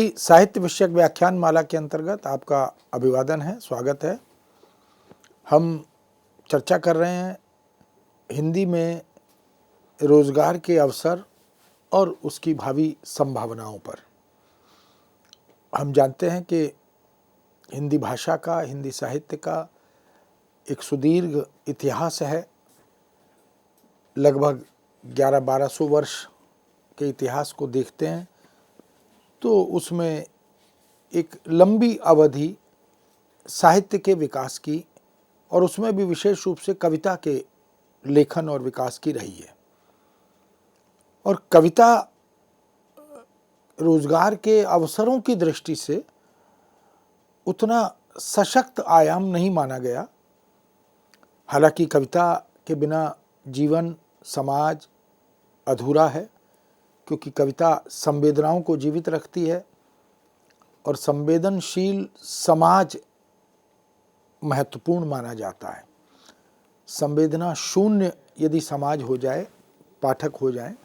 हिंदी साहित्य विषयक व्याख्यान माला के अंतर्गत आपका अभिवादन है, स्वागत है। हम चर्चा कर रहे हैं हिंदी में रोजगार के अवसर और उसकी भावी संभावनाओं पर। हम जानते हैं कि हिंदी भाषा का, हिंदी साहित्य का एक सुदीर्घ इतिहास है। लगभग 1100-1200 वर्ष के इतिहास को देखते हैं तो उसमें एक लंबी अवधि साहित्य के विकास की और उसमें भी विशेष रूप से कविता के लेखन और विकास की रही है। और कविता रोजगार के अवसरों की दृष्टि से उतना सशक्त आयाम नहीं माना गया। हालांकि कविता के बिना जीवन, समाज अधूरा है, क्योंकि कविता संवेदनाओं को जीवित रखती है और संवेदनशील समाज महत्वपूर्ण माना जाता है। संवेदना शून्य यदि समाज हो जाए, पाठक हो जाए,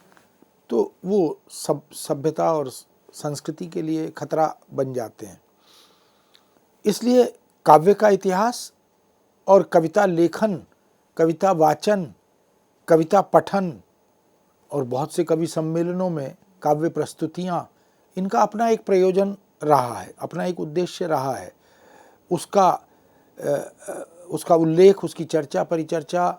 तो वो सभ्यता और संस्कृति के लिए खतरा बन जाते हैं। इसलिए काव्य का इतिहास और कविता लेखन, कविता वाचन, कविता पठन और बहुत से कवि सम्मेलनों में काव्य प्रस्तुतियाँ, इनका अपना एक प्रयोजन रहा है, अपना एक उद्देश्य रहा है। उसका उल्लेख, उसकी चर्चा, परिचर्चा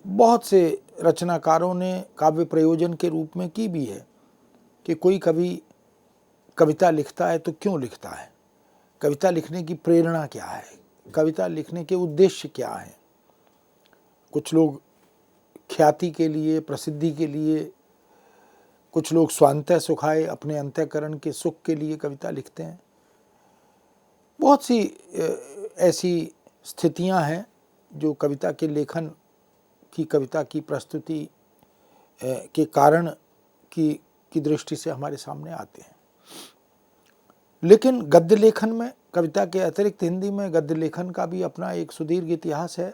बहुत से रचनाकारों ने काव्य प्रयोजन के रूप में की भी है कि कोई कवि कविता लिखता है तो क्यों लिखता है, कविता लिखने की प्रेरणा क्या है, कविता लिखने के उद्देश्य क्या हैं। कुछ लोग ख्याति के लिए, प्रसिद्धि के लिए, कुछ लोग स्वांतः सुखाय, अपने अंतःकरण के सुख के लिए कविता लिखते हैं। बहुत सी ऐसी स्थितियां हैं जो कविता के लेखन की, कविता की प्रस्तुति के कारण की दृष्टि से हमारे सामने आते हैं। लेकिन गद्य लेखन में, कविता के अतिरिक्त हिंदी में गद्य लेखन का भी अपना एक सुदीर्घ इतिहास है।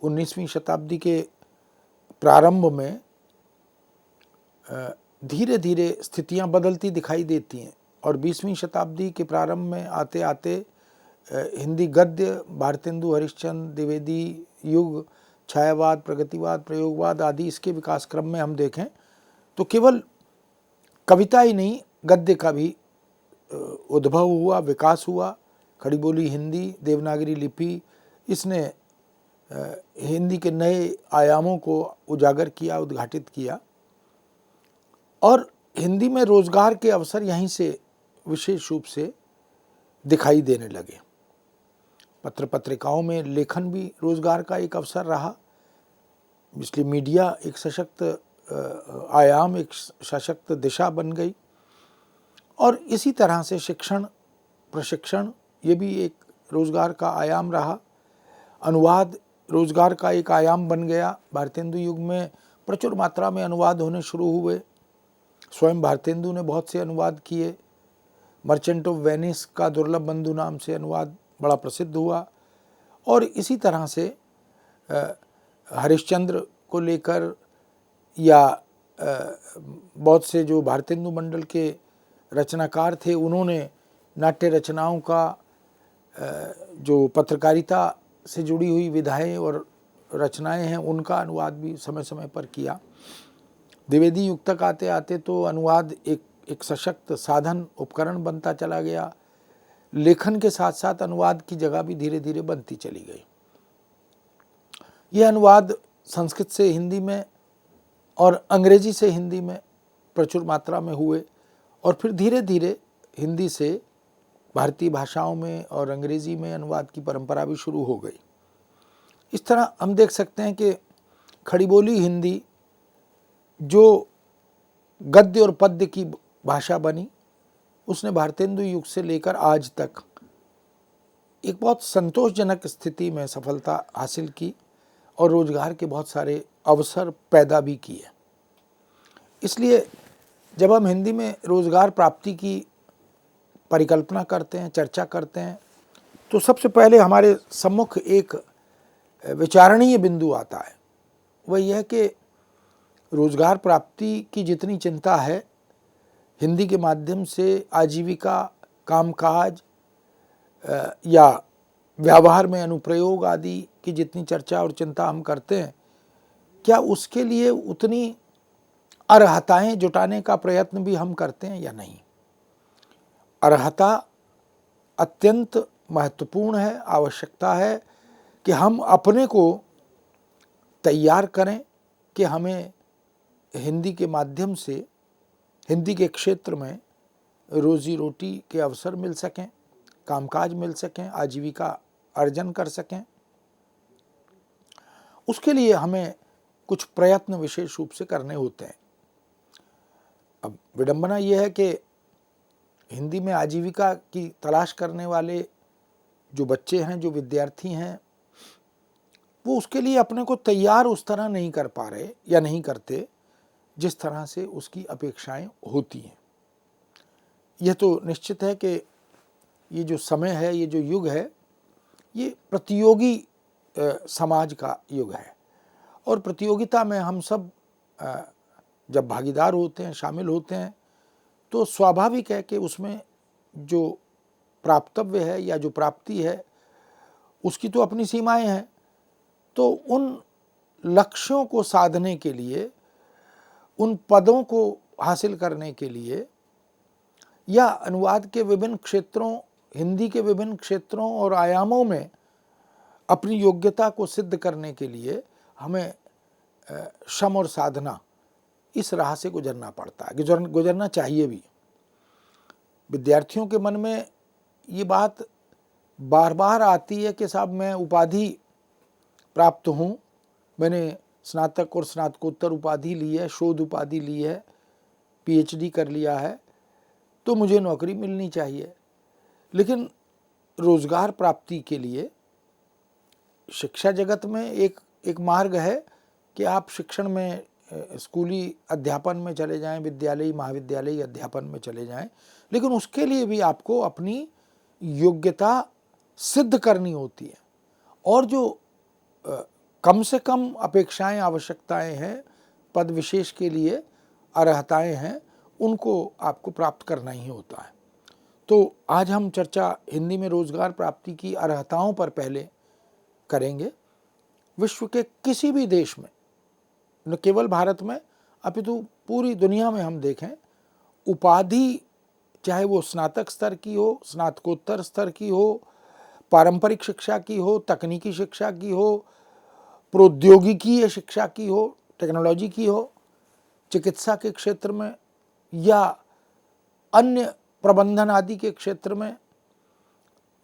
19वीं शताब्दी के प्रारंभ में धीरे धीरे स्थितियां बदलती दिखाई देती हैं और 20वीं शताब्दी के प्रारंभ में आते आते हिंदी गद्य, भारतेंदु हरिश्चंद्र, द्विवेदी युग, छायावाद, प्रगतिवाद, प्रयोगवाद आदि इसके विकास क्रम में हम देखें तो केवल कविता ही नहीं, गद्य का भी उद्भव हुआ, विकास हुआ। खड़ी बोली हिंदी, देवनागरी लिपि, इसने हिंदी के नए आयामों को उजागर किया, उद्घाटित किया और हिंदी में रोजगार के अवसर यहीं से विशेष रूप से दिखाई देने लगे। पत्र पत्रिकाओं में लेखन भी रोजगार का एक अवसर रहा, इसलिए मीडिया एक सशक्त आयाम, एक सशक्त दिशा बन गई। और इसी तरह से शिक्षण, प्रशिक्षण, ये भी एक रोजगार का आयाम रहा। अनुवाद रोजगार का एक आयाम बन गया। भारतेंदु युग में प्रचुर मात्रा में अनुवाद होने शुरू हुए। स्वयं भारतेंदु ने बहुत से अनुवाद किए। मर्चेंट ऑफ वेनिस का दुर्लभ बंधु नाम से अनुवाद बड़ा प्रसिद्ध हुआ। और इसी तरह से हरिश्चंद्र को लेकर या बहुत से जो भारतेंदु मंडल के रचनाकार थे, उन्होंने नाट्य रचनाओं का, जो पत्रकारिता से जुड़ी हुई विधाएं और रचनाएं हैं, उनका अनुवाद भी समय समय पर किया। द्विवेदी युग तक आते आते तो अनुवाद एक सशक्त साधन, उपकरण बनता चला गया। लेखन के साथ साथ अनुवाद की जगह भी धीरे धीरे बनती चली गई। यह अनुवाद संस्कृत से हिंदी में और अंग्रेजी से हिंदी में प्रचुर मात्रा में हुए और फिर धीरे धीरे हिंदी से भारतीय भाषाओं में और अंग्रेजी में अनुवाद की परंपरा भी शुरू हो गई। इस तरह हम देख सकते हैं कि खड़ी बोली हिंदी जो गद्य और पद्य की भाषा बनी, उसने भारतेंदु युग से लेकर आज तक एक बहुत संतोषजनक स्थिति में सफलता हासिल की और रोजगार के बहुत सारे अवसर पैदा भी किए। इसलिए जब हम हिंदी में रोजगार प्राप्ति की परिकल्पना करते हैं, चर्चा करते हैं, तो सबसे पहले हमारे सम्मुख एक विचारणीय बिंदु आता है। वह यह कि रोजगार प्राप्ति की जितनी चिंता है, हिंदी के माध्यम से आजीविका, कामकाज या व्यवहार में अनुप्रयोग आदि की जितनी चर्चा और चिंता हम करते हैं, क्या उसके लिए उतनी अर्हताएं जुटाने का प्रयत्न भी हम करते हैं या नहीं? अर्हता अत्यंत महत्वपूर्ण है, आवश्यकता है कि हम अपने को तैयार करें कि हमें हिंदी के माध्यम से, हिंदी के क्षेत्र में रोजी रोटी के अवसर मिल सकें, कामकाज मिल सकें, आजीविका अर्जन कर सकें। उसके लिए हमें कुछ प्रयत्न विशेष रूप से करने होते हैं। अब विडंबना यह है कि हिंदी में आजीविका की तलाश करने वाले जो बच्चे हैं, जो विद्यार्थी हैं, वो उसके लिए अपने को तैयार उस तरह नहीं कर पा रहे या नहीं करते जिस तरह से उसकी अपेक्षाएं होती हैं। यह तो निश्चित है कि ये जो समय है, ये जो युग है, ये प्रतियोगी समाज का युग है और प्रतियोगिता में हम सब जब भागीदार होते हैं, शामिल होते हैं, तो स्वाभाविक है कि उसमें जो प्राप्तव्य है या जो प्राप्ति है उसकी तो अपनी सीमाएं हैं। तो उन लक्ष्यों को साधने के लिए, उन पदों को हासिल करने के लिए या अनुवाद के विभिन्न क्षेत्रों, हिंदी के विभिन्न क्षेत्रों और आयामों में अपनी योग्यता को सिद्ध करने के लिए हमें श्रम और साधना, इस राह से गुजरना पड़ता है, गुजरना चाहिए भी। विद्यार्थियों के मन में ये बात बार बार आती है कि साहब मैं उपाधि प्राप्त हूँ, मैंने स्नातक और स्नातकोत्तर उपाधि ली है, शोध उपाधि ली है, पीएचडी कर लिया है, तो मुझे नौकरी मिलनी चाहिए। लेकिन रोजगार प्राप्ति के लिए शिक्षा जगत में एक मार्ग है कि आप शिक्षण में, स्कूली अध्यापन में चले जाएं, विद्यालयी महाविद्यालयी अध्यापन में चले जाएं, लेकिन उसके लिए भी आपको अपनी योग्यता सिद्ध करनी होती है और जो कम से कम अपेक्षाएं, आवश्यकताएं हैं, पद विशेष के लिए अर्हताएं हैं, उनको आपको प्राप्त करना ही होता है। तो आज हम चर्चा हिंदी में रोजगार प्राप्ति की अर्हताओं पर पहले करेंगे। विश्व के किसी भी देश में, न केवल भारत में अपितु पूरी दुनिया में हम देखें, उपाधि चाहे वो स्नातक स्तर की हो, स्नातकोत्तर स्तर की हो, पारंपरिक शिक्षा की हो, तकनीकी शिक्षा की हो, प्रौद्योगिकी शिक्षा की हो, टेक्नोलॉजी की हो, चिकित्सा के क्षेत्र में या अन्य प्रबंधन आदि के क्षेत्र में,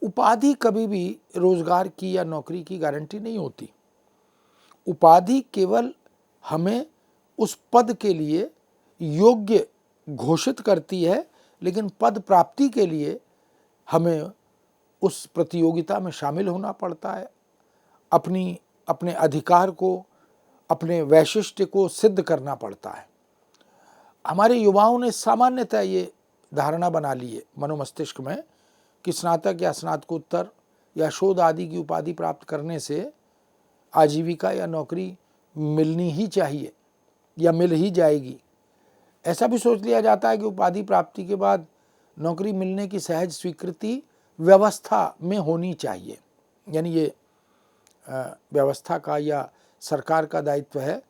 उपाधि कभी भी रोजगार की या नौकरी की गारंटी नहीं होती। उपाधि केवल हमें उस पद के लिए योग्य घोषित करती है, लेकिन पद प्राप्ति के लिए हमें उस प्रतियोगिता में शामिल होना पड़ता है, अपने अधिकार को, अपने वैशिष्ट्य को सिद्ध करना पड़ता है। हमारे युवाओं ने सामान्यतः ये धारणा बना ली है मनोमस्तिष्क में कि स्नातक या स्नातकोत्तर या शोध आदि की उपाधि प्राप्त करने से आजीविका या नौकरी मिलनी ही चाहिए या मिल ही जाएगी। ऐसा भी सोच लिया जाता है कि उपाधि प्राप्ति के बाद नौकरी मिलने की सहज स्वीकृति व्यवस्था में होनी चाहिए, यानी ये व्यवस्था का या सरकार का दायित्व है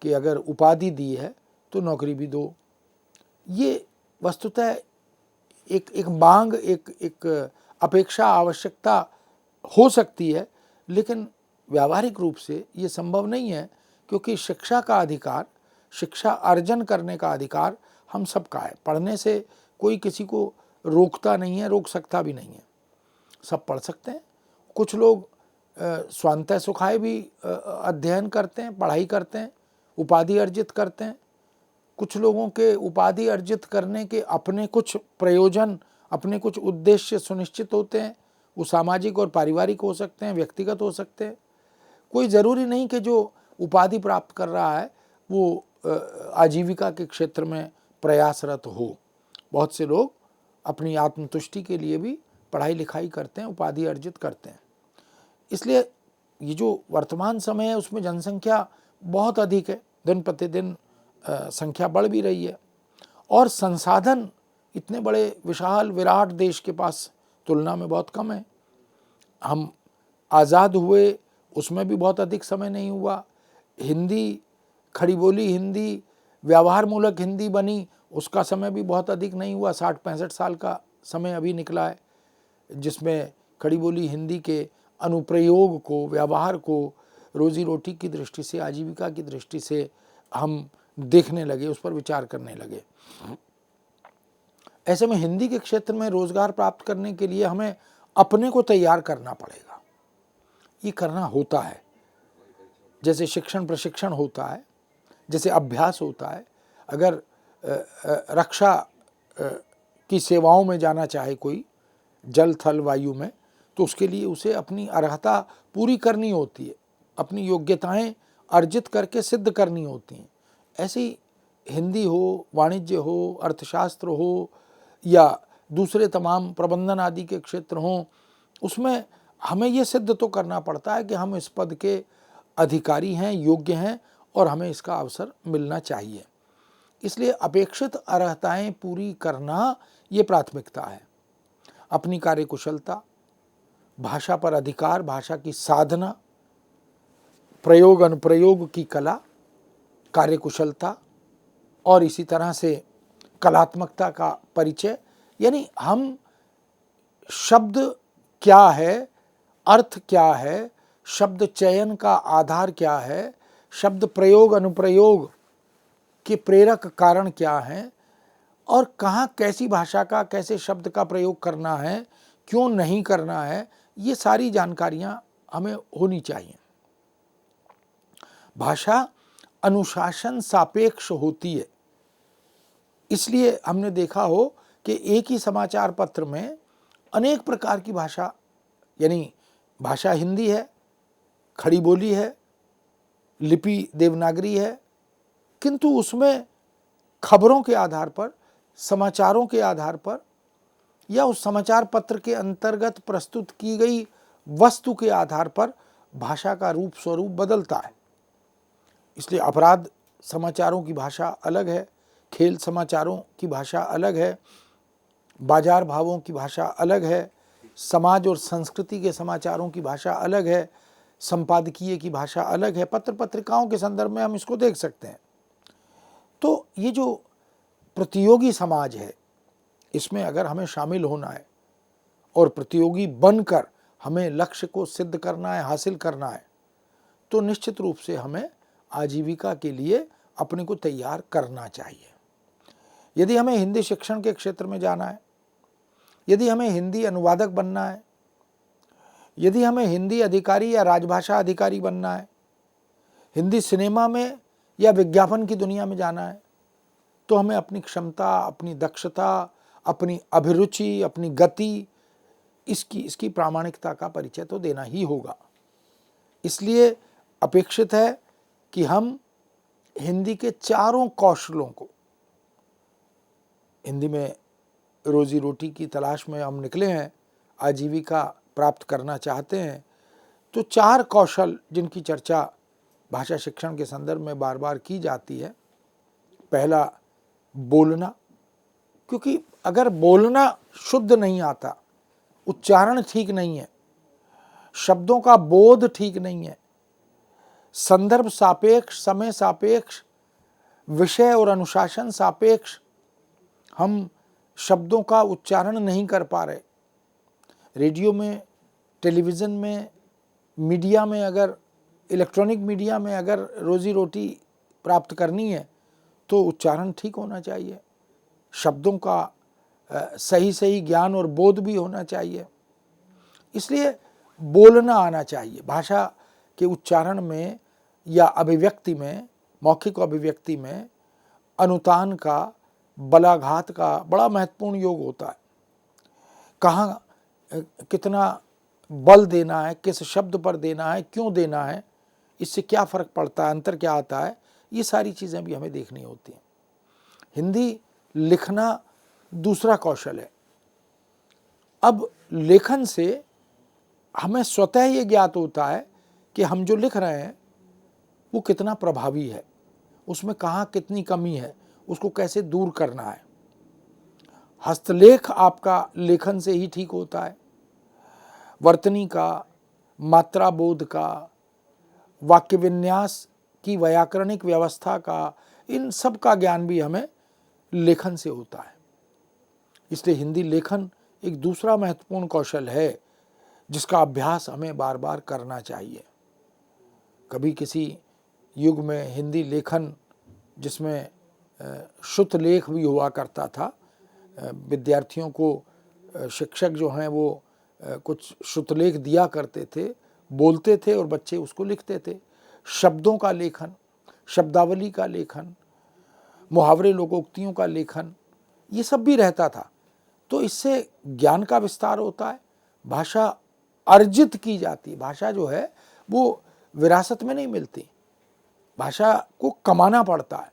कि अगर उपाधि दी है तो नौकरी भी दो। ये वस्तुतः एक मांग, एक अपेक्षा, आवश्यकता हो सकती है, लेकिन व्यावहारिक रूप से ये संभव नहीं है, क्योंकि शिक्षा का अधिकार, शिक्षा अर्जन करने का अधिकार हम सबका है। पढ़ने से कोई किसी को रोकता नहीं है, रोक सकता भी नहीं है, सब पढ़ सकते हैं। कुछ लोग स्वांतः सुखाय भी अध्ययन करते हैं, पढ़ाई करते हैं, उपाधि अर्जित करते हैं। कुछ लोगों के उपाधि अर्जित करने के अपने कुछ प्रयोजन, अपने कुछ उद्देश्य सुनिश्चित होते हैं। वो सामाजिक और पारिवारिक हो सकते हैं, व्यक्तिगत हो सकते हैं। कोई ज़रूरी नहीं कि जो उपाधि प्राप्त कर रहा है वो आजीविका के क्षेत्र में प्रयासरत हो। बहुत से लोग अपनी आत्मतुष्टि के लिए भी पढ़ाई लिखाई करते हैं, उपाधि अर्जित करते हैं। इसलिए ये जो वर्तमान समय है उसमें जनसंख्या बहुत अधिक है, दिन प्रतिदिन संख्या बढ़ भी रही है और संसाधन इतने बड़े विशाल विराट देश के पास तुलना में बहुत कम है। हम आज़ाद हुए उसमें भी बहुत अधिक समय नहीं हुआ। हिंदी, खड़ी बोली हिंदी, व्यवहार मूलक हिंदी बनी, उसका समय भी बहुत अधिक नहीं हुआ। 60-65 साल का समय अभी निकला है, जिसमें खड़ी बोली हिंदी के अनुप्रयोग को, व्यवहार को रोजी रोटी की दृष्टि से, आजीविका की दृष्टि से हम देखने लगे, उस पर विचार करने लगे। ऐसे में हिंदी के क्षेत्र में रोजगार प्राप्त करने के लिए हमें अपने को तैयार करना पड़ेगा। ये करना होता है, जैसे शिक्षण प्रशिक्षण होता है, जैसे अभ्यास होता है। अगर रक्षा की सेवाओं में जाना चाहे कोई, जल थल वायु में, तो उसके लिए उसे अपनी अर्हता पूरी करनी होती है, अपनी योग्यताएं अर्जित करके सिद्ध करनी होती हैं। ऐसे ही हिंदी हो, वाणिज्य हो, अर्थशास्त्र हो या दूसरे तमाम प्रबंधन आदि के क्षेत्र हों, उसमें हमें ये सिद्ध तो करना पड़ता है कि हम इस पद के अधिकारी हैं, योग्य हैं और हमें इसका अवसर मिलना चाहिए। इसलिए अपेक्षित अर्हताएं पूरी करना ये प्राथमिकता है। अपनी कार्यकुशलता, भाषा पर अधिकार, भाषा की साधना, प्रयोग अनुप्रयोग की कला, कार्यकुशलता और इसी तरह से कलात्मकता का परिचय, यानी हम शब्द क्या है, अर्थ क्या है, शब्द चयन का आधार क्या है, शब्द प्रयोग अनुप्रयोग के प्रेरक कारण क्या हैं और कहाँ कैसी भाषा का, कैसे शब्द का प्रयोग करना है, क्यों नहीं करना है, ये सारी जानकारियाँ हमें होनी चाहिए। भाषा अनुशासन सापेक्ष होती है। इसलिए हमने देखा हो कि एक ही समाचार पत्र में अनेक प्रकार की भाषा, यानी भाषा हिंदी है, खड़ी बोली है, लिपि देवनागरी है, किंतु उसमें खबरों के आधार पर, समाचारों के आधार पर या उस समाचार पत्र के अंतर्गत प्रस्तुत की गई वस्तु के आधार पर भाषा का रूप स्वरूप बदलता है। इसलिए अपराध समाचारों की भाषा अलग है, खेल समाचारों की भाषा अलग है, बाजार भावों की भाषा अलग है, समाज और संस्कृति के समाचारों की भाषा अलग है, संपादकीय की भाषा अलग है। पत्र पत्रिकाओं के संदर्भ में हम इसको देख सकते हैं। तो ये जो प्रतियोगी समाज है, इसमें अगर हमें शामिल होना है और प्रतियोगी बनकर हमें लक्ष्य को सिद्ध करना है, हासिल करना है, तो निश्चित रूप से हमें आजीविका के लिए अपने को तैयार करना चाहिए। यदि हमें हिंदी शिक्षण के क्षेत्र में जाना है, यदि हमें हिंदी अनुवादक बनना है, यदि हमें हिंदी अधिकारी या राजभाषा अधिकारी बनना है, हिंदी सिनेमा में या विज्ञापन की दुनिया में जाना है, तो हमें अपनी क्षमता, अपनी दक्षता, अपनी अभिरुचि, अपनी गति, इसकी प्रामाणिकता का परिचय तो देना ही होगा। इसलिए अपेक्षित है कि हम हिंदी के चारों कौशलों को, हिंदी में रोजी रोटी की तलाश में हम निकले हैं, आजीविका प्राप्त करना चाहते हैं, तो 4 कौशल जिनकी चर्चा भाषा शिक्षण के संदर्भ में बार बार की जाती है। पहला, बोलना, क्योंकि अगर बोलना शुद्ध नहीं आता, उच्चारण ठीक नहीं है, शब्दों का बोध ठीक नहीं है, संदर्भ सापेक्ष, समय सापेक्ष, विषय और अनुशासन सापेक्ष हम शब्दों का उच्चारण नहीं कर पा रहे, रेडियो में, टेलीविज़न में, मीडिया में, अगर इलेक्ट्रॉनिक मीडिया में अगर रोजी रोटी प्राप्त करनी है तो उच्चारण ठीक होना चाहिए, शब्दों का सही ज्ञान और बोध भी होना चाहिए। इसलिए बोलना आना चाहिए। भाषा के उच्चारण में या अभिव्यक्ति में, मौखिक अभिव्यक्ति में अनुतान का, बलाघात का बड़ा महत्वपूर्ण योग होता है। कहाँ कितना बल देना है, किस शब्द पर देना है, क्यों देना है, इससे क्या फ़र्क पड़ता है, अंतर क्या आता है, ये सारी चीज़ें भी हमें देखनी होती हैं। हिंदी लिखना दूसरा कौशल है। अब लेखन से हमें स्वतः ये ज्ञात होता है कि हम जो लिख रहे हैं वो कितना प्रभावी है, उसमें कहाँ कितनी कमी है, उसको कैसे दूर करना है। हस्तलेख आपका लेखन से ही ठीक होता है। वर्तनी का, मात्रा बोध का, वाक्य विन्यास की व्याकरणिक व्यवस्था का, इन सब का ज्ञान भी हमें लेखन से होता है। इसलिए हिंदी लेखन एक दूसरा महत्वपूर्ण कौशल है जिसका अभ्यास हमें बार बार करना चाहिए। कभी किसी युग में हिंदी लेखन जिसमें शुद्ध लेख भी हुआ करता था, विद्यार्थियों को शिक्षक जो हैं वो कुछ शुद्धलेख दिया करते थे, बोलते थे और बच्चे उसको लिखते थे। शब्दों का लेखन, शब्दावली का लेखन, मुहावरे लोकोक्तियों का लेखन, ये सब भी रहता था। तो इससे ज्ञान का विस्तार होता है, भाषा अर्जित की जाती है। भाषा जो है वो विरासत में नहीं मिलती, भाषा को कमाना पड़ता है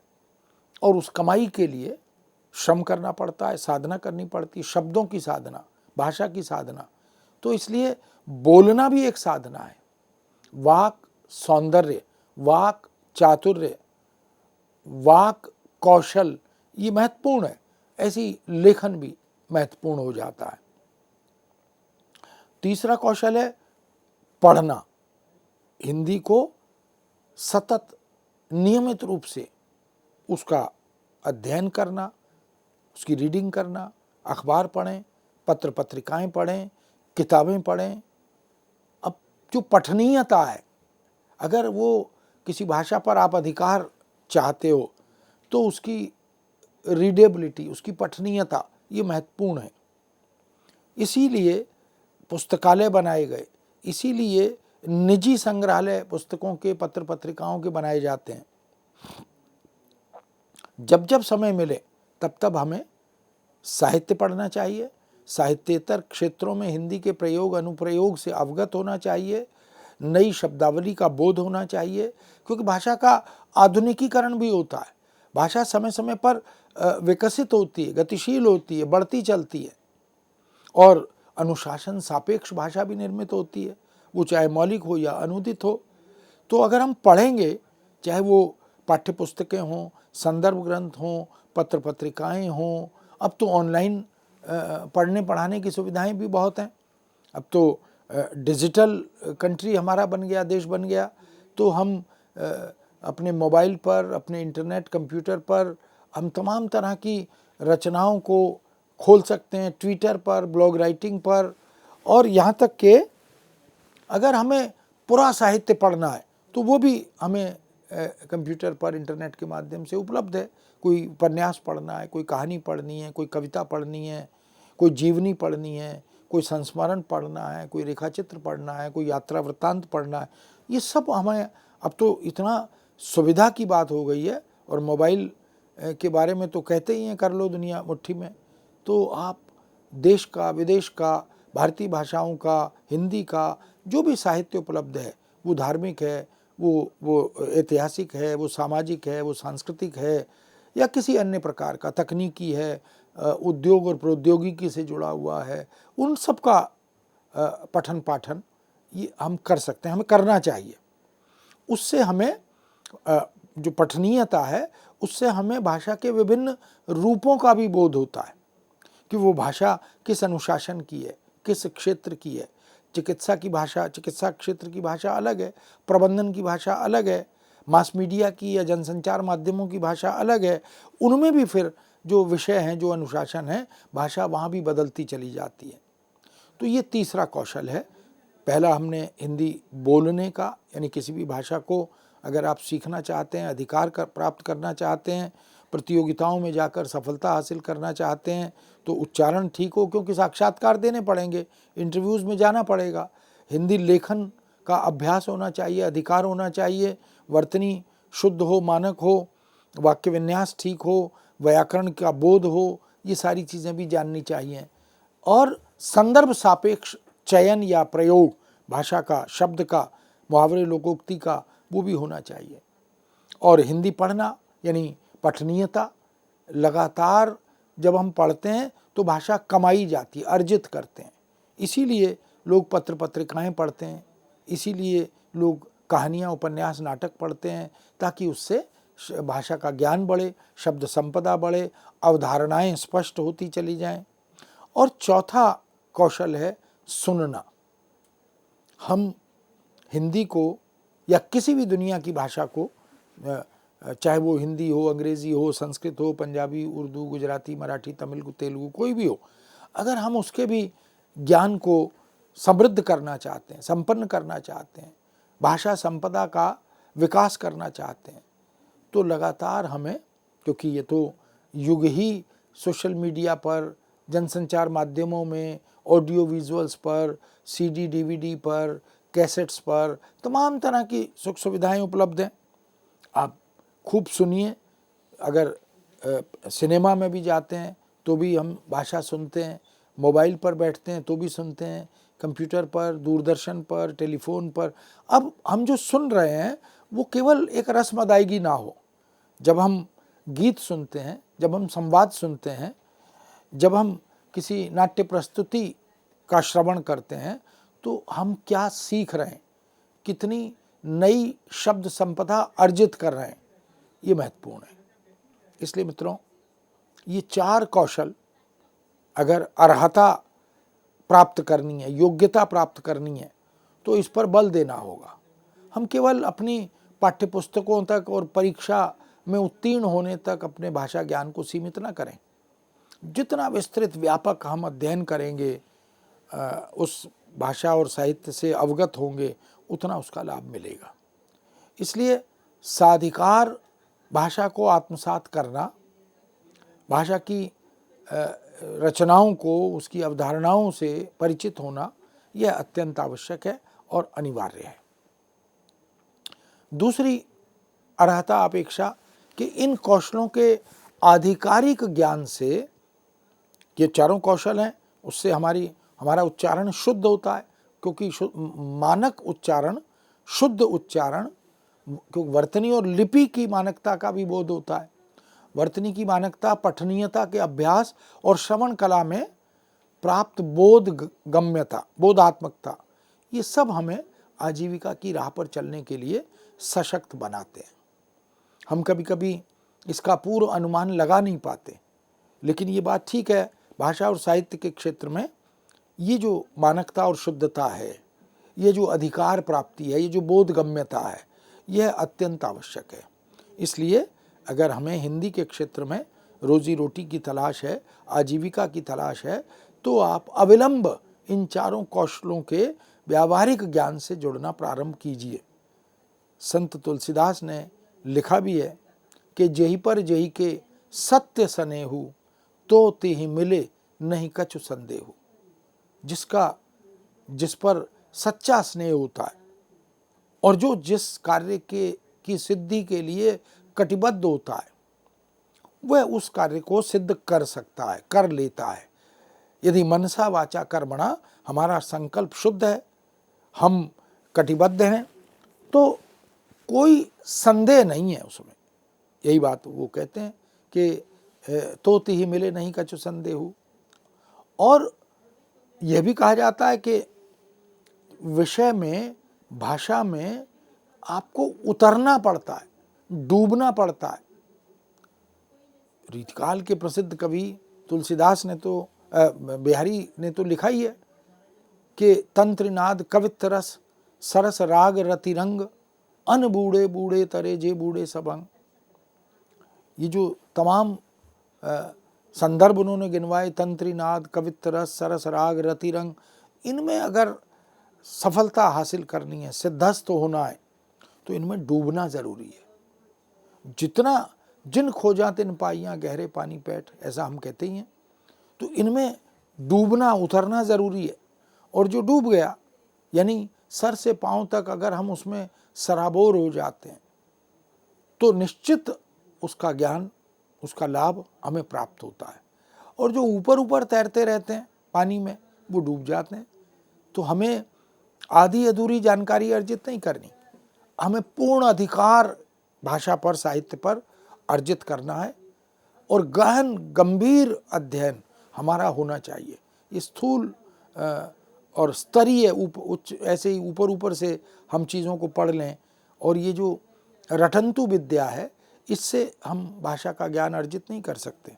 और उस कमाई के लिए श्रम करना पड़ता है, साधना करनी पड़ती है, शब्दों की साधना, भाषा की साधना। तो इसलिए बोलना भी एक साधना है। वाक सौंदर्य, वाक चातुर्य, वाक कौशल, ये महत्वपूर्ण है। ऐसी लेखन भी महत्वपूर्ण हो जाता है। तीसरा कौशल है पढ़ना। हिंदी को सतत नियमित रूप से उसका अध्ययन करना, उसकी रीडिंग करना, अखबार पढ़ें, पत्र पत्रिकाएं पढ़ें, किताबें पढ़ें। अब जो पठनीयता है, अगर वो किसी भाषा पर आप अधिकार चाहते हो तो उसकी रीडेबिलिटी, उसकी पठनीयता, ये महत्वपूर्ण है। इसीलिए पुस्तकालय बनाए गए, इसीलिए निजी संग्रहालय पुस्तकों के, पत्र पत्रिकाओं के बनाए जाते हैं। जब जब समय मिले तब तब हमें साहित्य पढ़ना चाहिए, साहित्येतर क्षेत्रों में हिंदी के प्रयोग अनुप्रयोग से अवगत होना चाहिए, नई शब्दावली का बोध होना चाहिए, क्योंकि भाषा का आधुनिकीकरण भी होता है। भाषा समय समय पर विकसित होती है, गतिशील होती है, बढ़ती चलती है और अनुशासन सापेक्ष भाषा भी निर्मित होती है, वो चाहे मौलिक हो या अनुदित हो। तो अगर हम पढ़ेंगे, चाहे वो पाठ्य पुस्तकें हों, संदर्भ ग्रंथ हों, पत्र पत्रिकाएं हों, अब तो ऑनलाइन पढ़ने पढ़ाने की सुविधाएं भी बहुत हैं। अब तो डिजिटल कंट्री हमारा बन गया, देश बन गया, तो हम अपने मोबाइल पर, अपने इंटरनेट कंप्यूटर पर हम तमाम तरह की रचनाओं को खोल सकते हैं, ट्विटर पर, ब्लॉग राइटिंग पर, और यहाँ तक कि अगर हमें पूरा साहित्य पढ़ना है तो वो भी हमें कंप्यूटर पर, इंटरनेट के माध्यम से उपलब्ध है। कोई उपन्यास पढ़ना है, कोई कहानी पढ़नी है, कोई कविता पढ़नी है, कोई जीवनी पढ़नी है, कोई संस्मरण पढ़ना है, कोई रेखाचित्र पढ़ना है, कोई यात्रा वृत्तांत पढ़ना है, ये सब हमें अब तो इतना सुविधा की बात हो गई है। और मोबाइल के बारे में तो कहते ही हैं, कर लो दुनिया मुट्ठी में। तो आप देश का, विदेश का, भारतीय भाषाओं का, हिंदी का जो भी साहित्य उपलब्ध है, वो धार्मिक है, वो ऐतिहासिक है, वो सामाजिक है, वो सांस्कृतिक है, या किसी अन्य प्रकार का तकनीकी है, उद्योग और प्रौद्योगिकी से जुड़ा हुआ है, उन सब का पठन पाठन ये हम कर सकते हैं, हमें करना चाहिए। उससे हमें जो पठनीयता है, उससे हमें भाषा के विभिन्न रूपों का भी बोध होता है कि वो भाषा किस अनुशासन की है, किस क्षेत्र की है। चिकित्सा की भाषा, चिकित्सा क्षेत्र की भाषा अलग है, प्रबंधन की भाषा अलग है, मास मीडिया की या जनसंचार माध्यमों की भाषा अलग है। उनमें भी फिर जो विषय हैं, जो अनुशासन है, भाषा वहाँ भी बदलती चली जाती है। तो ये तीसरा कौशल है। पहला हमने हिंदी बोलने का, यानी किसी भी भाषा को अगर आप सीखना चाहते हैं, अधिकार प्राप्त करना चाहते हैं, प्रतियोगिताओं में जाकर सफलता हासिल करना चाहते हैं, तो उच्चारण ठीक हो, क्योंकि साक्षात्कार देने पड़ेंगे, इंटरव्यूज़ में जाना पड़ेगा। हिंदी लेखन का अभ्यास होना चाहिए, अधिकार होना चाहिए, वर्तनी शुद्ध हो, मानक हो, वाक्य विन्यास ठीक हो, व्याकरण का बोध हो, ये सारी चीज़ें भी जाननी चाहिए। और संदर्भ सापेक्ष चयन या प्रयोग भाषा का, शब्द का, मुहावरे लोकोक्ति का, वो भी होना चाहिए। और हिंदी पढ़ना यानी पठनीयता, लगातार जब हम पढ़ते हैं तो भाषा कमाई जाती है, अर्जित करते हैं। इसीलिए लोग पत्र पत्रिकाएं पढ़ते हैं, इसीलिए लोग कहानियाँ, उपन्यास, नाटक पढ़ते हैं, ताकि उससे भाषा का ज्ञान बढ़े, शब्द संपदा बढ़े, अवधारणाएं स्पष्ट होती चली जाएं। और चौथा कौशल है सुनना। हम हिंदी को या किसी भी दुनिया की भाषा को, चाहे वो हिंदी हो, अंग्रेज़ी हो, संस्कृत हो, पंजाबी, उर्दू, गुजराती, मराठी, तमिल, तेलुगु, कोई भी हो, अगर हम उसके भी ज्ञान को समृद्ध करना चाहते हैं, संपन्न करना चाहते हैं, भाषा संपदा का विकास करना चाहते हैं, तो लगातार हमें, क्योंकि ये तो युग ही सोशल मीडिया पर, जनसंचार माध्यमों में, ऑडियो विजुअल्स पर, सीडी डीवीडी पर, कैसेट्स पर तमाम तरह की सुख सुविधाएं उपलब्ध हैं। आप खूब सुनिए। अगर सिनेमा में भी जाते हैं तो भी हम भाषा सुनते हैं, मोबाइल पर बैठते हैं तो भी सुनते हैं, कंप्यूटर पर, दूरदर्शन पर, टेलीफोन पर। अब हम जो सुन रहे हैं वो केवल एक रस्म अदायगी ना हो। जब हम गीत सुनते हैं, जब हम संवाद सुनते हैं, जब हम किसी नाट्य प्रस्तुति का श्रवण करते हैं, तो हम क्या सीख रहे हैं, कितनी नई शब्द संपदा अर्जित कर रहे हैं, ये महत्वपूर्ण है। इसलिए मित्रों, ये 4 कौशल अगर अर्हता प्राप्त करनी है, योग्यता प्राप्त करनी है, तो इस पर बल देना होगा। हम केवल अपनी पाठ्यपुस्तकों तक और परीक्षा में उत्तीर्ण होने तक अपने भाषा ज्ञान को सीमित न करें। जितना विस्तृत व्यापक हम अध्ययन करेंगे, उस भाषा और साहित्य से अवगत होंगे, उतना उसका लाभ मिलेगा। इसलिए साधिकार भाषा को आत्मसात करना, भाषा की रचनाओं को, उसकी अवधारणाओं से परिचित होना, यह अत्यंत आवश्यक है और अनिवार्य है। दूसरी अर्हता अपेक्षा कि इन कौशलों के आधिकारिक ज्ञान से, ये 4 कौशल हैं, उससे हमारा उच्चारण शुद्ध होता है, क्योंकि मानक उच्चारण, शुद्ध उच्चारण, क्योंकि वर्तनी और लिपि की मानकता का भी बोध होता है। वर्तनी की मानकता, पठनीयता के अभ्यास और श्रवण कला में प्राप्त बोधगम्यता, बोधात्मकता, ये सब हमें आजीविका की राह पर चलने के लिए सशक्त बनाते हैं। हम कभी कभी इसका पूर्व अनुमान लगा नहीं पाते, लेकिन ये बात ठीक है, भाषा और साहित्य के क्षेत्र में ये जो मानकता और शुद्धता है, ये जो अधिकार प्राप्ति है, ये जो बोधगम्यता है, यह अत्यंत आवश्यक है। इसलिए अगर हमें हिंदी के क्षेत्र में रोजी रोटी की तलाश है, आजीविका की तलाश है, तो आप अविलंब इन 4 कौशलों के व्यावहारिक ज्ञान से जुड़ना प्रारंभ कीजिए। संत तुलसीदास ने लिखा भी है कि जेहि पर जेहि के सत्य स्नेहु, तो तिहि मिले नहीं कछु संदेहु। जिस पर सच्चा स्नेह होता है और जो जिस कार्य की सिद्धि के लिए कटिबद्ध होता है, वह उस कार्य को सिद्ध कर सकता है, कर लेता है। यदि मनसा वाचा कर्मणा, हमारा संकल्प शुद्ध है, हम कटिबद्ध हैं, तो कोई संदेह नहीं है उसमें। यही बात वो कहते हैं कि तो तिहि मिले नहीं कछु संदेहु। और यह भी कहा जाता है कि विषय में, भाषा में आपको उतरना पड़ता है, डूबना पड़ता है। रीतकाल के प्रसिद्ध कवि तुलसीदास ने तो, बिहारी ने तो लिखा ही है कि तंत्रिनाद कवित्त रस, सरस राग रतिरंग, अन बूढ़े बूढ़े तरे जे बूढ़े सबंग। ये जो तमाम संदर्भ उन्होंने गिनवाए, तंत्रिनाद, कवित्त रस, सरस राग रतिरंग, इनमें अगर सफलता हासिल करनी है, सिद्धस्त होना है, तो इनमें डूबना जरूरी है। जिन खोजा तिन पाइयां गहरे पानी पैठ, ऐसा हम कहते ही हैं। तो इनमें डूबना, उतरना जरूरी है। और जो डूब गया, यानी सर से पांव तक अगर हम उसमें सराबोर हो जाते हैं, तो निश्चित उसका ज्ञान, उसका लाभ हमें प्राप्त होता है। और जो ऊपर ऊपर तैरते रहते हैं पानी में, वो डूब जाते हैं। तो हमें आधी अधूरी जानकारी अर्जित नहीं करनी, हमें पूर्ण अधिकार भाषा पर, साहित्य पर अर्जित करना है। और गहन गंभीर अध्ययन हमारा होना चाहिए। ये स्थूल और स्तरीय उच्च, ऐसे ही ऊपर ऊपर से हम चीज़ों को पढ़ लें, और ये जो रटंतु विद्या है, इससे हम भाषा का ज्ञान अर्जित नहीं कर सकते।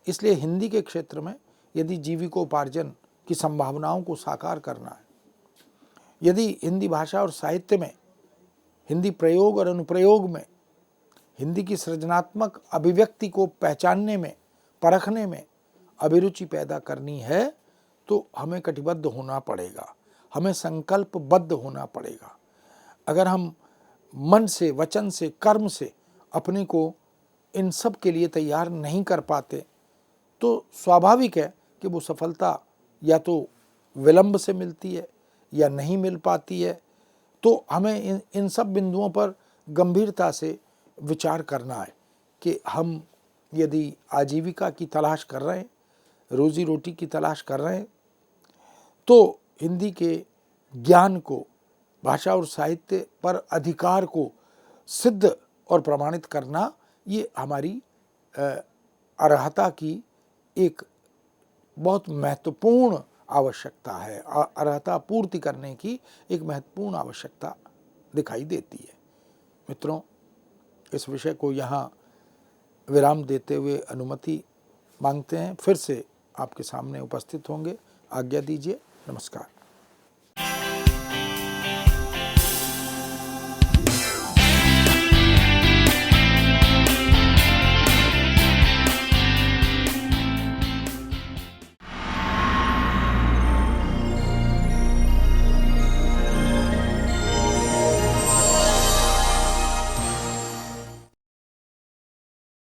इसलिए हिंदी के क्षेत्र में यदि जीविकोपार्जन की संभावनाओं को साकार करना है, यदि हिंदी भाषा और साहित्य में, हिंदी प्रयोग और अनुप्रयोग में, हिंदी की सृजनात्मक अभिव्यक्ति को पहचानने में, परखने में अभिरुचि पैदा करनी है, तो हमें कटिबद्ध होना पड़ेगा, हमें संकल्पबद्ध होना पड़ेगा। अगर हम मन से, वचन से, कर्म से अपने को इन सब के लिए तैयार नहीं कर पाते, तो स्वाभाविक है कि वो सफलता या तो विलंब से मिलती है या नहीं मिल पाती है। तो हमें इन सब बिंदुओं पर गंभीरता से विचार करना है कि हम यदि आजीविका की तलाश कर रहे हैं, रोजी रोटी की तलाश कर रहे हैं, तो हिंदी के ज्ञान को, भाषा और साहित्य पर अधिकार को सिद्ध और प्रमाणित करना, ये हमारी अर्हता की एक बहुत महत्वपूर्ण आवश्यकता है। अर्हता पूर्ति करने की एक महत्वपूर्ण आवश्यकता दिखाई देती है। मित्रों, इस विषय को यहाँ विराम देते हुए अनुमति मांगते हैं, फिर से आपके सामने उपस्थित होंगे। आज्ञा दीजिए। नमस्कार।